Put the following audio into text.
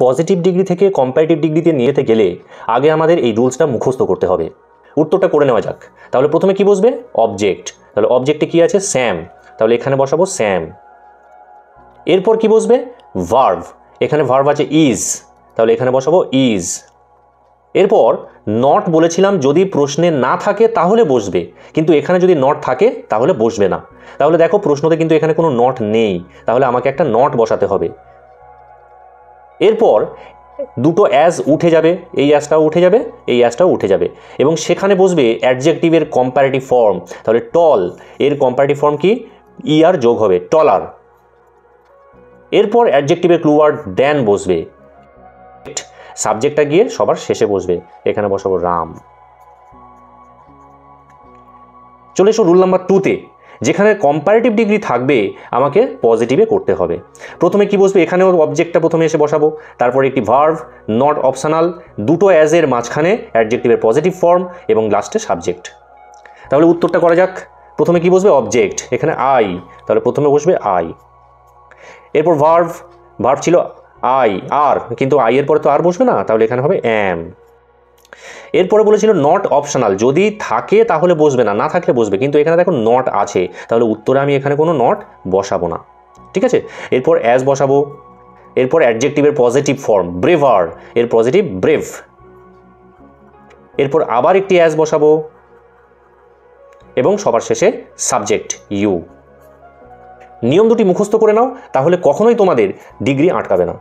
Positive degree থেকে comparative ডিগ্রিতে নিয়ে যেতে গেলে আগে আমাদের এই রুলসটা মুখস্থ করতে হবে। উত্তরটা করে নেওয়া যাক। তাহলে প্রথমে কি বসবে? অবজেক্ট। তাহলে অবজেক্টে কি আছে? স্যাম। তাহলে এখানে বসাবো স্যাম। এরপর কি বসবে? ভার্ব। এখানে ভার্ব আছে ইজ, তাহলে এখানে বসাবো ইজ। এরপর নট বলেছিলাম যদি প্রশ্নে না থাকে তাহলে বসবে, কিন্তু এখানে যদি নট থাকে তাহলে বসবে না। তাহলে দেখো প্রশ্নতে কিন্তু এখানে কোনো নট নেই, তাহলে আমাকে একটা নট বসাতে হবে। এরপর দুটো অ্যাজ উঠে যাবে, এই অ্যাজটাও উঠে যাবে, এই অ্যাজটাও উঠে যাবে, এবং সেখানে বসবে অ্যাডজেক্টিভের কম্পারেটিভ ফর্ম। তাহলে টল এর কম্পারেটিভ ফর্ম কি? ইয়ার যোগ হবে, টলার। এরপর অ্যাডজেক্টিভের ক্লু ওয়ার্ড দেন বসবে। সাবজেক্টটা গিয়ে সবার শেষে বসবে, এখানে বসাবো রাম। চলে এসো রুল নাম্বার 2তে, যেখানে কম্পারেটিভ ডিগ্রি থাকবে আমাকে পজিটিভে করতে হবে। প্রথমে কি বসবে? এখানেও অবজেক্টটা প্রথমে এসে বসাবো, তারপরে একটি ভার্ব, নট অপশনাল, দুটো অ্যাজের মাঝখানে অ্যাডজেক্টিভের পজিটিভ ফর্ম এবং লাস্টে সাবজেক্ট। তাহলে উত্তরটা করা যাক। প্রথমে কি বসবে? অবজেক্ট, এখানে আই, তাহলে প্রথমে বসবে আই। এরপর ভার্ব, ভার্ব ছিল আই, আর, কিন্তু আই এর পরে তো আর বসবে না, তাহলে এখানে হবে অ্যাম। এরপরে বলেছিল নট অপশনাল, যদি থাকে তাহলে বসবে না, না থাকলে বসবে, কিন্তু এখানে দেখো নট আছে, তাহলে উত্তরে আমি এখানে কোনো নট বসাবো না। ঠিক আছে, এরপর অ্যাজ বসাবো। এরপর অ্যাডজেক্টিভের পজিটিভ ফর্ম ব্রেভার, এর পজিটিভ ব্রেভ। এরপর আবার একটি অ্যাজ বসাবো এবং সবার শেষে সাবজেক্ট ইউ। নিয়ম দুটি মুখস্থ করে নাও, তাহলে কখনোই তোমাদের ডিগ্রি আটকাবে না।